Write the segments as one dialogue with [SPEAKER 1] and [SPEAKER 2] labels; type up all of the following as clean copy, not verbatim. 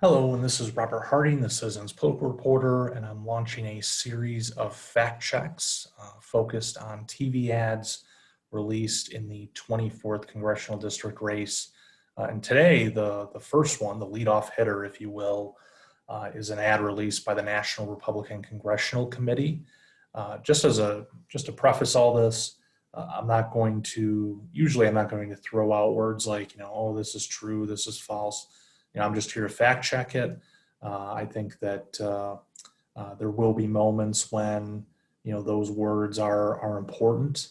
[SPEAKER 1] Hello, and this is Robert Harding, the Citizens Political Reporter, and I'm launching a series of fact checks focused on TV ads released in the 24th Congressional District race. And today, the first one, the leadoff hitter, if you will, is an ad released by the National Republican Congressional Committee. Just to preface all this, usually I'm not going to throw out words like, oh, this is true, this is false. I'm just here to fact check it. I think that there will be moments when those words are important,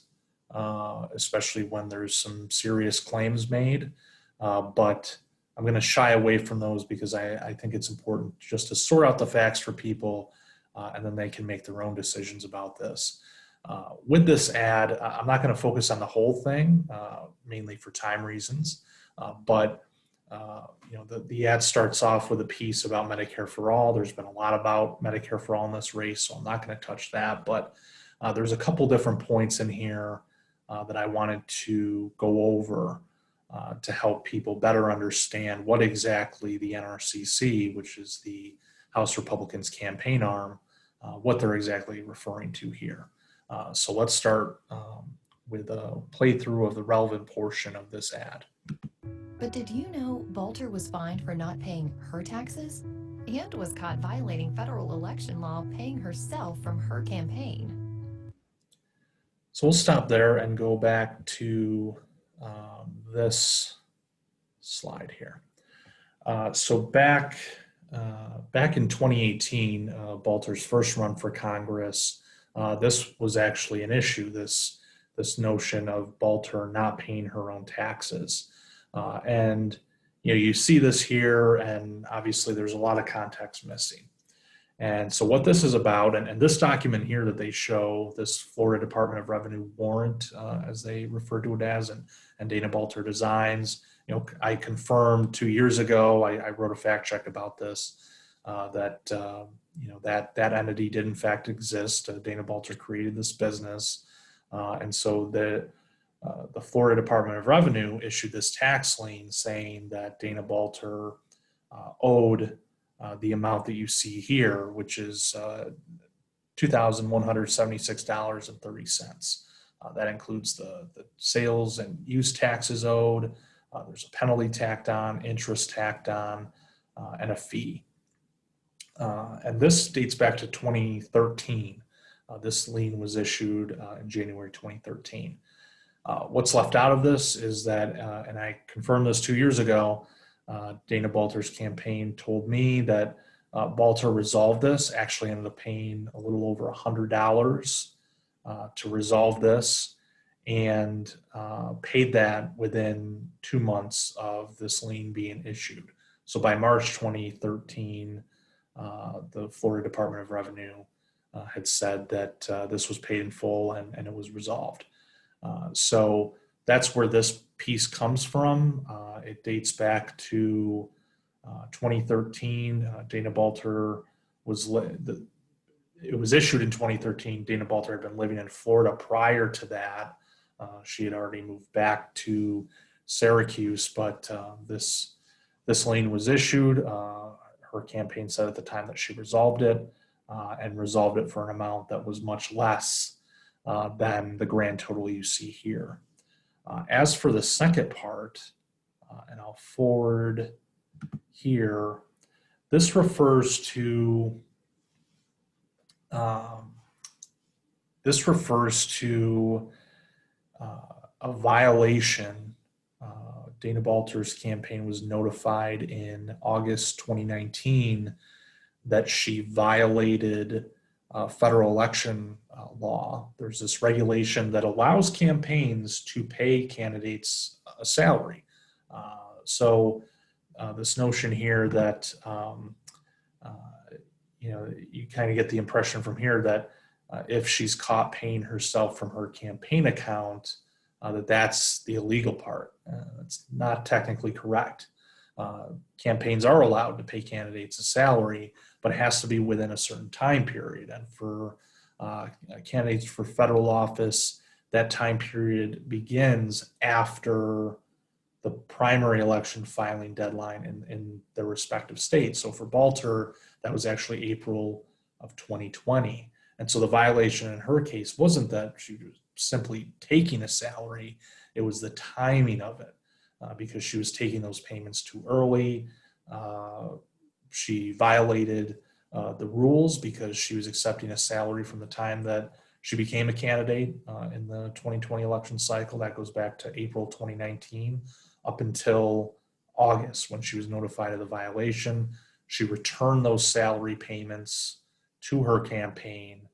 [SPEAKER 1] especially when there's some serious claims made. But I'm going to shy away from those because I think it's important just to sort out the facts for people, and then they can make their own decisions about this. With this ad, I'm not going to focus on the whole thing, mainly for time reasons, but the ad starts off with a piece about Medicare for all. There's been a lot about Medicare for all in this race, so I'm not going to touch that. But there's a couple different points in here that I wanted to go over to help people better understand what exactly the NRCC, which is the House Republicans campaign arm, what they're exactly referring to here. So let's start with a playthrough of the relevant portion of this ad.
[SPEAKER 2] But did you know Balter was fined for not paying her taxes? And was caught violating federal election law paying herself from her campaign.
[SPEAKER 1] So we'll stop there and go back to this slide here. So back in 2018, Balter's first run for Congress, this was actually an issue. This notion of Balter not paying her own taxes, and you see this here, and obviously there's a lot of context missing. And so what this is about, and this document here that they show, this Florida Department of Revenue warrant, as they refer to it as, and Dana Balter designs, I confirmed 2 years ago, I wrote a fact check about this, that that entity did in fact exist. Dana Balter created this business. And so the Florida Department of Revenue issued this tax lien saying that Dana Balter owed the amount that you see here, which is $2,176.30. That includes the sales and use taxes owed. There's a penalty tacked on, interest tacked on, and a fee. And this dates back to 2013. This lien was issued in January 2013. What's left out of this is that, and I confirmed this 2 years ago, Dana Balter's campaign told me that Balter resolved this, actually ended up paying a little over $100 to resolve this, and paid that within 2 months of this lien being issued. So by March 2013, the Florida Department of Revenue had said that this was paid in full and it was resolved. So that's where this piece comes from. It dates back to 2013. Dana Balter it was issued in 2013. Dana Balter had been living in Florida prior to that. She had already moved back to Syracuse, but this lien was issued. Her campaign said at the time that she resolved it, and resolved it for an amount that was much less than the grand total you see here. As for the second part, and I'll forward here, this refers to a violation. Dana Balter's campaign was notified in August 2019 that she violated federal election law. There's this regulation that allows campaigns to pay candidates a salary. So this notion here that you kind of get the impression from here that if she's caught paying herself from her campaign account, that's the illegal part. That's not technically correct. Campaigns are allowed to pay candidates a salary, but it has to be within a certain time period. And for candidates for federal office, that time period begins after the primary election filing deadline in their respective states. So for Balter, that was actually April of 2020. And so the violation in her case wasn't that she was simply taking a salary, it was the timing of it, because she was taking those payments too early. She violated the rules because she was accepting a salary from the time that she became a candidate in the 2020 election cycle. That goes back to April 2019 up until August when she was notified of the violation. She returned those salary payments to her campaign.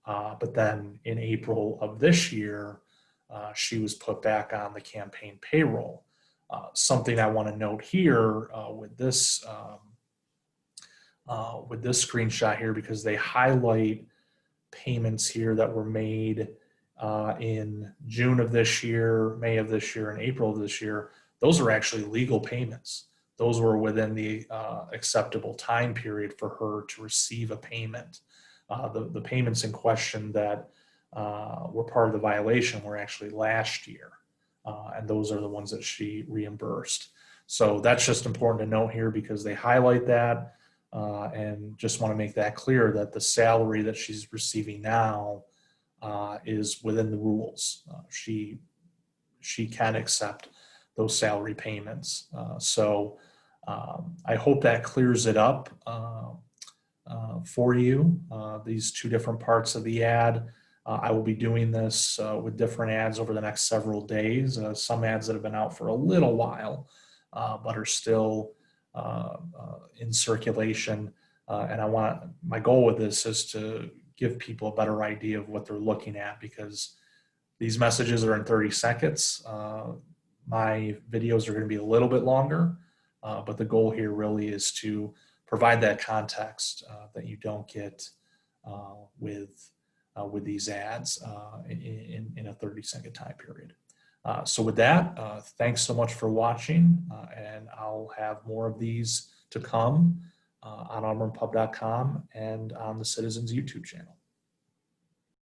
[SPEAKER 1] But then in April of this year, she was put back on the campaign payroll. Something I want to note here with this screenshot here, because they highlight payments here that were made in June of this year, May of this year, and April of this year. Those are actually legal payments. Those were within the acceptable time period for her to receive a payment. The payments in question that were part of the violation were actually last year, and those are the ones that she reimbursed. So that's just important to note here because they highlight that, and just want to make that clear that the salary that she's receiving now is within the rules. She can accept those salary payments. So I hope that clears it up for you, these two different parts of the ad. I will be doing this with different ads over the next several days. Some ads that have been out for a little while, but are still in circulation. And my goal with this is to give people a better idea of what they're looking at, because these messages are in 30 seconds. My videos are going to be a little bit longer, but the goal here really is to provide that context that you don't get with these ads in a 30-second time period. So with that, thanks so much for watching, and I'll have more of these to come on auburnpub.com and on the Citizens YouTube channel.